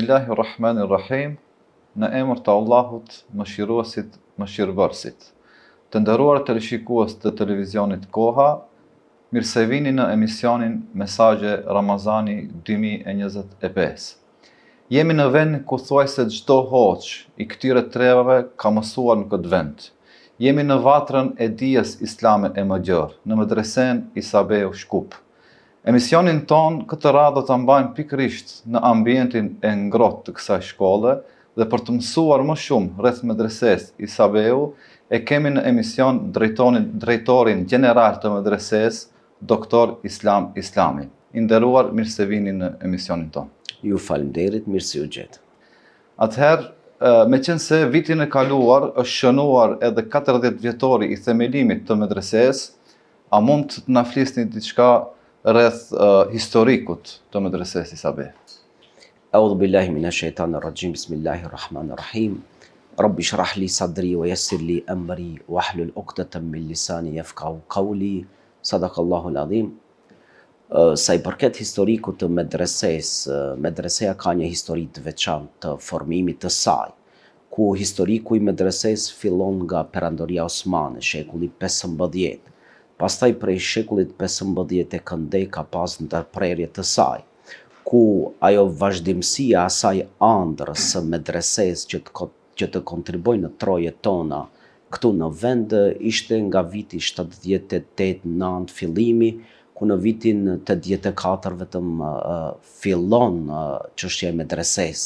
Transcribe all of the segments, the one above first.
Bismillahirrahmanirrahim. Në emër të Allahut, mëshiruesit, mëshirëbërësit. Të nderuar teleshikues të televizionit Koha, mirë se vini në emisionin Mesazhe Ramazani 2025. Jemi në vend ku thuajse çdo hoç i këtyre trevave ka mësuar në këtë vend. Jemi në vatrën e dijes islame e mëgjër, në medresen Isabeu Shkup. Emisionin ton këtë radhë do ta mbajmë pikërisht në ambientin e ngrohtë të kësaj shkolle dhe për të mësuar më shumë rreth medreses Isabeu, e kemi në emision drejtorin general të medreses, doktor Islam Islami. I nderuar, mirë se vini në emisionin ton. Ju faleminderit, mirë se u gjetë. Atëherë, meqense vitin e kaluar është shënuar edhe 40 vjetori i themelimit të medreses, a mund të na flisni diçka rreth historikut të medreses Isabeu? A'udhu billahi minash shaitanir rajim. Bismillahirrahmanirrahim. Rabbi shrah li sadri wa yassir li amri wahlul 'uqdatan min lisani yafqahu qawli. Sadaqallahu al-azim. Sa i përket historikut të medreses, medreseja ka një histori të veçantë të formimit të saj, ku historiku i medreses fillon nga perandoria osmane, shekulli 15. Pastaj prej shekullit 15 e këndej ka pas ndërprerje të saj, ku ajo vazhdimësia asaj ëndrrës së medreses që të kontribojnë në trojet tona këtu në vend ishte nga viti 78-9 fillimi, ku në vitin 84 vetëm fillon çështja e medreses.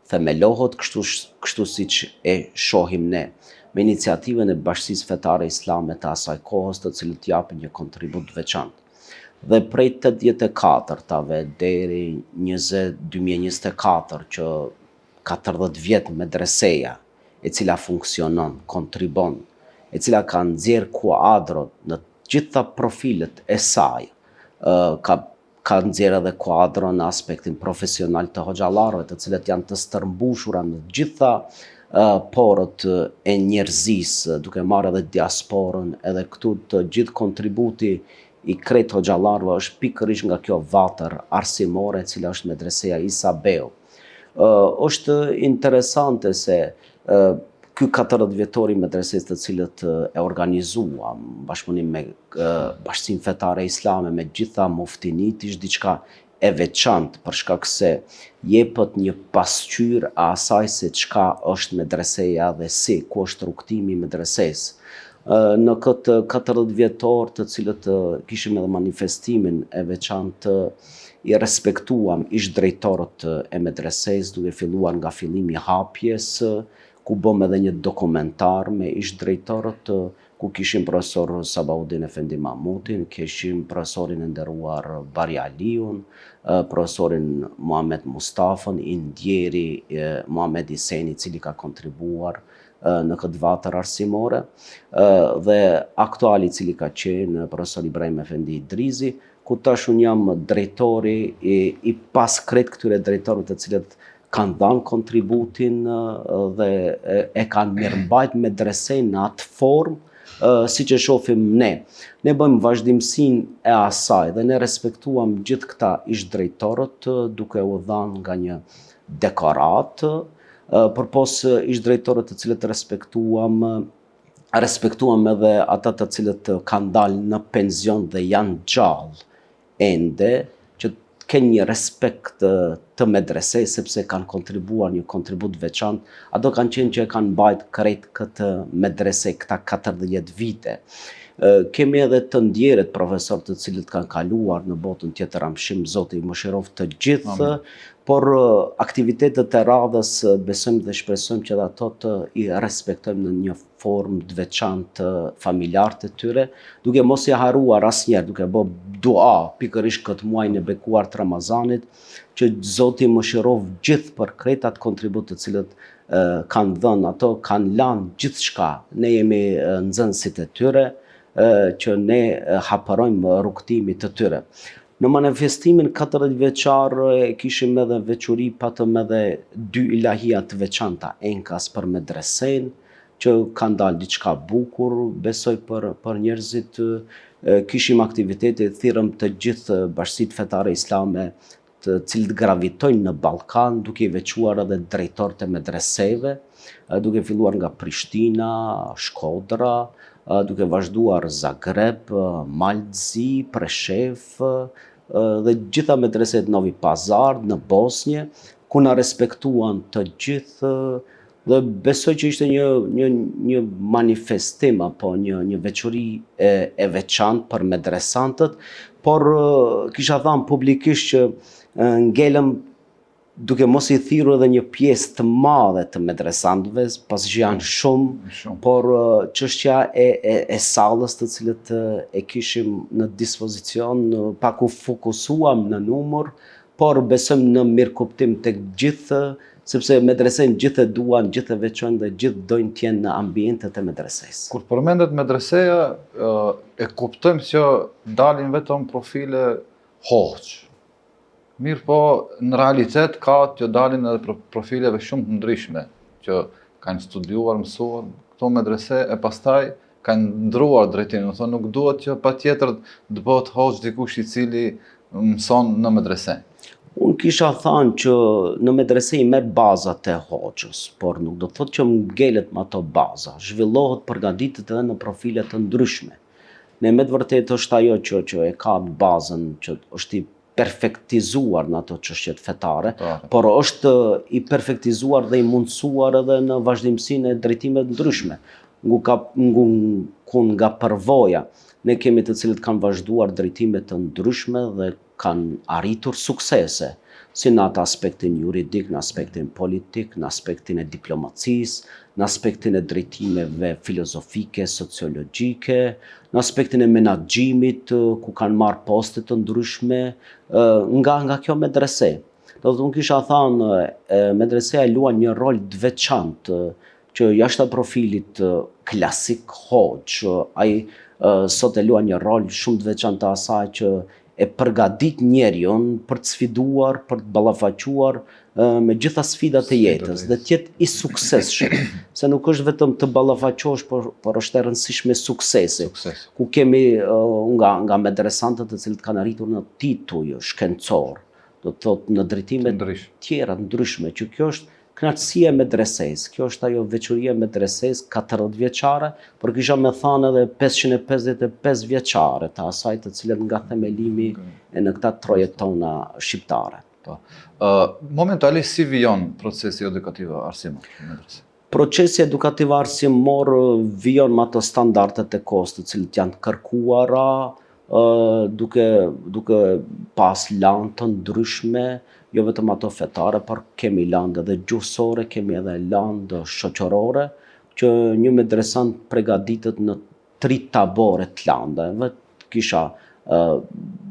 Themelohet kështu siç e shohim ne, me iniciativën e Bashkisë Fetare Islame të asaj kohës, të cilët japin një kontribut veçantë. Dhe prej 84-tave deri 2024 që 40 vjet medreseja, e cila funksionon, kontribon, e cila ka nxjerr kuadrot në gjitha profilet e saj, ka nxjerr edhe kuadro në aspektin profesional të hoxhallarëve, të cilët janë të stërmbushura në gjitha porët e njerëzisë, duke marrë edhe diasporën, edhe këtu të gjithë kontributi i krejt hoxhallarëve është pikërisht nga kjo vatër arsimore, e cila është medreseja Isabeu. Është interesante se ky 40 vjetori medreses të cilët e organizuam bashkëpunim me Bashkinë Fetare Islame, me gjitha muftinit, ishte diçka e veçantë për shkak se jepet një pasqyrë a asaj se çka është medreseja dhe si, ku është rrugtimi i medreses. Në këtë 40 vjetor të cilët kishim edhe manifestimin e veçantë, i respektuam ish drejtorët e medreses, duke filluar nga fillimi i hapjes, ku bëm edhe një dokumentar me ish drejtorët, ku kishim profesor Sabaudin Efendi Mahmutin, kishim profesorin e nderuar Bari Aliun, profesorin Muhamet Mustafën, i ndjeri Muhamet Iseni, i cili ka kontribuar në këtë vatër arsimore, dhe aktuali i cili ka qenë profesor Ibrahim Efendi Idrizi, ku tash unë jam drejtori i pas krejt këtyre drejtorëve të cilët kanë dhënë kontributin dhe e kanë mirëmbajt medresen në atë formë siç e shohim ne. Ne bëjmë vazhdimsinë e asaj dhe ne respektuam gjithë këta ish drejtorët duke u dhënë nga një dekorat, përpos ish drejtorët të cilët respektuam edhe ata të cilët kanë dalë në penzion dhe janë gjallë ende, që kanë një respekt të medreses, sepse kanë kontribuar një kontribut veçantë, ato kanë qenë që e kanë mbajt krejt këtë medrese, këta 40 vite. Kemi edhe të ndjerët profesor të cilët kanë kaluar në botën tjetër, amshim Zoti i mëshiroft të gjithë, por aktivitetet e radhës besojmë dhe shpresojmë që dhe ato të i respektojmë në një formë të veçantë familjar të tyre, duke mos i haruar asnjëherë, duke bë dua pikërisht këtë muaj në bekuar të Ramazanit, që Zoti i mëshiroft gjithë për krejt atë kontribut të cilët kanë dhënë, ato kanë lanë gjithçka, ne jemi nxënësit e tyre, që ne hapërojmë rrugtimin të tyre. Në manifestimin 40 vjeçar kishim edhe veçuri, patëm edhe 2 ilahia të veçanta, enkas për medresen, që kanë dalë diçka bukur, besoj për njerëzit, kishim aktivitete, thirrëm të gjithë bashkësitë fetare islame të cilët gravitojnë në Ballkan, duke I veçuar edhe drejtorët e medreseve, duke filluar nga Prishtina, Shkodra, duke vazhduar Zagreb, Malzi, Preshef dhe gjitha medreset Novi Pazar në Bosnjë, ku na respektuan të gjithë dhe besoj që ishte një manifestim apo një veçori e veçantë për medresantët, por kisha thënë publikisht që ngelëm duke mos I thirrur edhe një pjesë të madhe të medresantëve, pasi që janë shumë, por çështja e sallës të cilët e kishim në dispozicion pak u fokusuam në numër, por besojmë në mirëkuptim tek gjithë, sepse medresen gjithë e duan, gjithë e veçojnë dhe gjithë dojnë t'jenë në ambientet e medresesë. Kur përmendet medreseja, e kuptojmë që dalin vetëm profile hoxh. Mirë po, në realitet ka që dalin edhe profileve shumë të ndryshme, që kanë studiuar, mësuar këto medrese e pastaj kanë ndruar drejtimin. Do thonë nuk duhet që patjetër të bëhet hoxh dikush I cili mëson në medrese. Unë kisha thënë që në medrese I merr bazat e hoxhës, por nuk do të thotë që ngelet me ato baza. Zhvillohet, përgatitet edhe në profile të ndryshme. Ne me të vërtetë është ajo që e ka bazën, që është I perfektizuar në ato çështjet fetare, por është I perfektizuar dhe I mundësuar edhe në vazhdimsinë e drejtimeve të ndryshme. Nga përvoja, ne kemi të cilët kanë vazhduar drejtime të ndryshme dhe kanë arritur suksese, si në atë aspektin juridik, në aspektin politik, në aspektin e diplomacisë, në aspektin e drejtimeve filozofike, sociologjike, në aspektin e menaxhimit, ku kanë marrë poste të ndryshme nga kjo medrese. Do të unë kisha thënë, medreseja luan një rol të veçantë, që jashtë profilit klasik hoxh, ai sot e luan një rol shumë të veçantë të asaj që e përgatit njeriun për të sfiduar, për të ballafaquar me gjitha sfidat e jetës dhe t'jetë I suksesshëm, se nuk është vetëm të ballafaqosh, por është e rëndësishme suksesi, ku kemi nga medresantët të cilët kanë arritur në tituj shkencor, do të thotë në drejtime tjera ndryshme, që kjo është kënaqësia e medresesë, kjo është ajo veçoria e medresesë 40 vjeçare, por kisha me thënë edhe 555 vjeçare të asaj të cilët nga themelimi e në këta troje tona shqiptare. Momentali si vijon procesi edukativ arsimor në medrese? Procesi edukativ arsimor vijon me ato standardet e kohës të cilët janë të kërkuara, duke pas lanë të ndryshme, jo vetëm ato fetare, por kemi landë edhe gjuhësore, kemi edhe landë shoqërore, që një medresant përgatitet në 3 tabore të landeve, kisha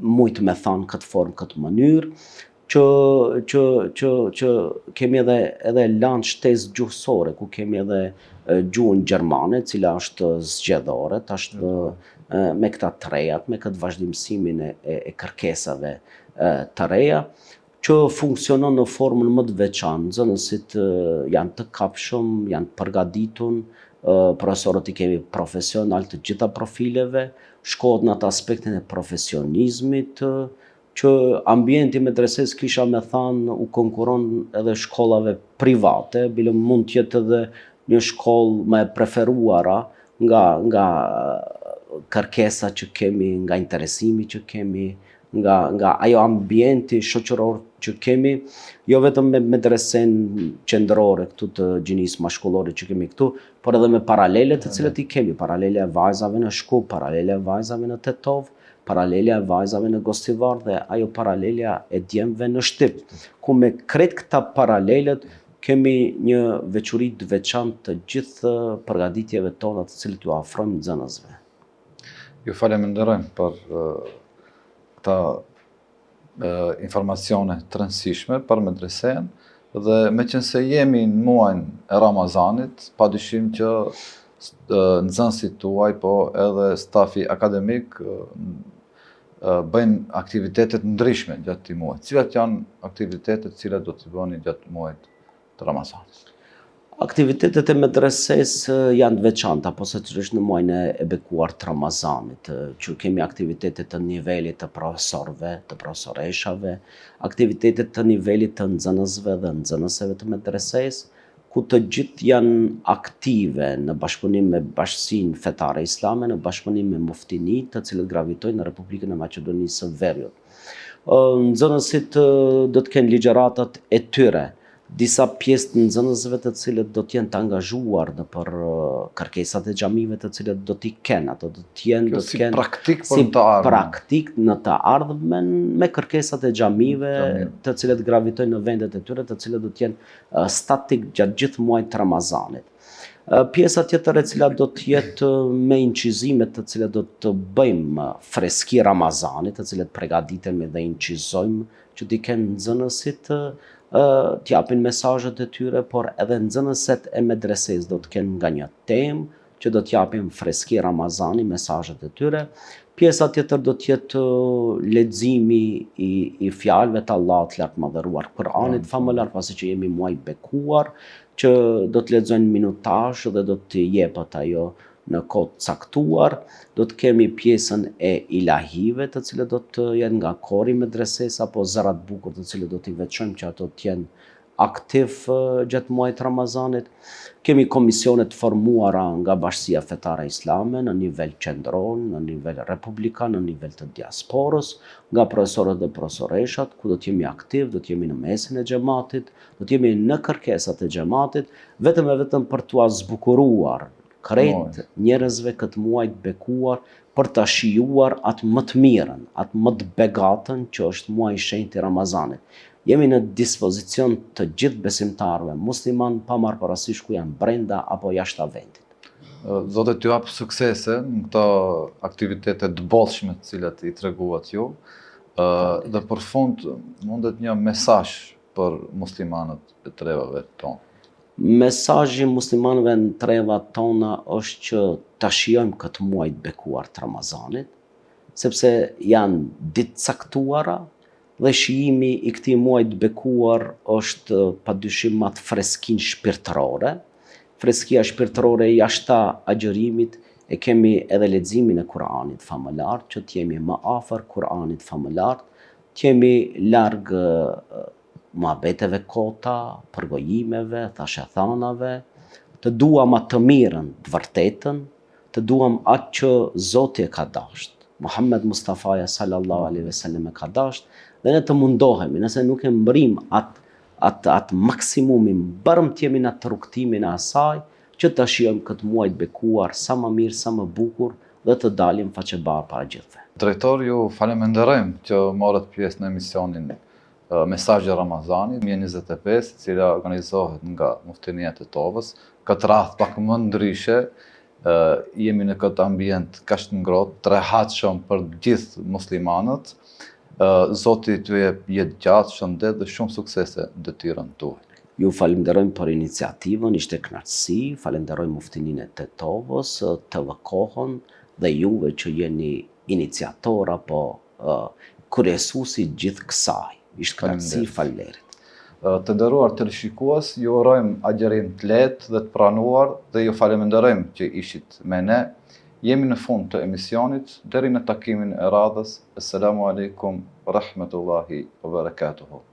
mujtë me thanë këtë formë, këtë mënyrë, që kemi edhe landë shtesë gjuhësore, ku kemi edhe gjuhën gjermane, cila është zgjedhore, është me këta të rejat, me këtë vazhdimsimin e kërkesave të reja, që funksionon në formën më të veçantë, nxënësit janë të kapshëm, janë të përgatitur, profesorët I kemi profesional të gjitha profileve, shkohet në atë aspektin e profesionizmit, që ambienti medreses kisha me thanë u konkuron edhe shkollave private, bile mund të jetë edhe një shkollë më e preferuara nga kërkesa që kemi, nga interesimi që kemi, nga ajo ambienti shoqëror që kemi, jo vetëm me medresen qendrore këtu të gjinisë mashkullore që kemi këtu, por edhe me paralele të cilët I kemi, paralele e vajzave në Shkup, paralele e vajzave në Tetov, paralele e vajzave në Gostivar dhe ajo paralelja e djemve në Shtip, ku me krejt këta paralelet kemi një veçori të veçantë të gjithë përgatitjeve tona të cilët ju afrojmë nxënësve. Ju falenderojmë për këta informacione të rëndësishme për medresen dhe me qenë se jemi në muajin e Ramazanit, padyshim që nxënësit tuaj, po edhe stafi akademik bëjnë aktivitetet ndryshme gjatë këtij muaji. Cilat janë aktivitetet cilat do t'i bëni gjatë muajit të Ramazanit? Aktivitetet e medresesë janë të veçanta, posaçërisht në muajin e bekuar të Ramazanit, që kemi aktivitete të nivelit të profesorëve, të profesoreshave, aktivitetet të nivelit të nxënësve dhe nxënëseve të medresesë, ku të gjithë janë aktive në bashkëpunim me Bashkinë Fetare Islame, në bashkëpunim me muftinitë të cilët gravitojnë në Republikën e Maqedonisë së Veriut. Nxënësit do të kenë ligjëratat e tyre, disa pjesë të nxënësve të cilët do të jenë të angazhuar në për kërkesat e xhamive të cilët do t'i kenë, ato do të jenë praktik për të ardhmen. Praktik në të ardhmen me kërkesat e xhamive të cilët gravitojnë në vendet e tyre, të cilët do të jenë statik gjatë gjithë muajit të Ramazanit. Pjesa tjetër e cila do të jetë me incizimet të cilat do të bëjmë freski Ramazanit, të cilat përgatitemi dhe incizojmë që t'i kenë nxënësit t'japin mesazhet e tyre, por edhe nxënëset e medresesë do të kenë nga një temë që do t'japin freski Ramazani mesazhet e tyre. Pjesa tjetër do të jetë leximi i fjalëve të Allahut lart madhëruar, Kur'anit famëlar, pasi që jemi muaj bekuar, që do të lexojnë minutazh dhe do të jepet ajo në kohë caktuar. Do të kemi pjesën e ilahive, të cilët do të jenë nga kori medresesë apo zërat bukur të cilët do t'i veçojmë që ato të jenë aktiv gjatë muajit Ramazanit. Kemi komisione të formuara nga Bashkia Fetare Islame në nivel qendror, në nivel republikan, në nivel të diasporës, nga profesorët dhe profesoreshat, ku do të jemi aktiv, do të jemi në mesin e xhamatit, do të jemi në kërkesat e xhamatit, vetëm e vetëm për t'u zbukuruar krejt njerëzve këtë muaj të bekuar për ta shijuar atë më të mirën, atë më të begatën që është muaji i shenjtë i Ramazanit. Jemi në dispozicion të gjithë besimtarëve musliman, pa marrë parasysh ku janë brenda apo jashtë vendit. Zotë t'ju jap suksese në këto aktivitete të bollshme të cilat i treguat ju. Dhe për fund mundet një mesazh për muslimanët e trevave tonë. Mesazhi muslimanëve në trevat tona është që ta shijojmë këtë muaj të bekuar të Ramazanit, sepse janë ditë caktuara dhe shijimi i këtij muaji të bekuar është padyshim me atë freskinë shpirtërore. Freskia shpirtërore jashtë agjërimit e kemi edhe leximin e Kur'anit famëlar, që t'jemi më afër Kur'anit famëlar, t'jemi larg muhabeteve kota, përgojimeve, thashethanave, të duam atë të mirën, të vërtetën, të duam atë që Zoti e ka dashur. Muhammed Mustafaja sallallahu alaihi wasallam e ka dashur dhe ne të mundohemi, nëse nuk e mbrim atë maksimumin, bërëm të jemi në atë rrugtimin e asaj, që të shijojmë këtë muaj të bekuar sa më mirë, sa më bukur dhe të dalim faqebar para gjithëve. Drejtor, ju falenderojmë që morët pjesë në emisionin Mesazhi Ramazanit 2025, cila organizohet nga Muftinia e Tetovës. Këtë radhë pak më ndryshe, jemi në këtë ambient kaq të ngrohtë, të rehatshëm për gjithë muslimanët. Zoti t'ju jep jetë gjatë, shëndet dhe shumë suksese në detyrën tuaj. Ju falenderojmë për iniciativën, ishte kënaqësi, falenderojmë Muftininë e Tetovës, TV-kohën dhe juve që jeni iniciator apo kryesuesi gjithë kësaj. Ishte kënaqësi, faleminderit. Të nderuar teleshikues, ju urojmë agjerim të lehtë dhe të pranuar dhe ju falenderojmë që ishit me ne. Jemi në fund të emisionit, deri në takimin e radhës. Assalamu alaikum wa rahmatullahi wa barakatuhu.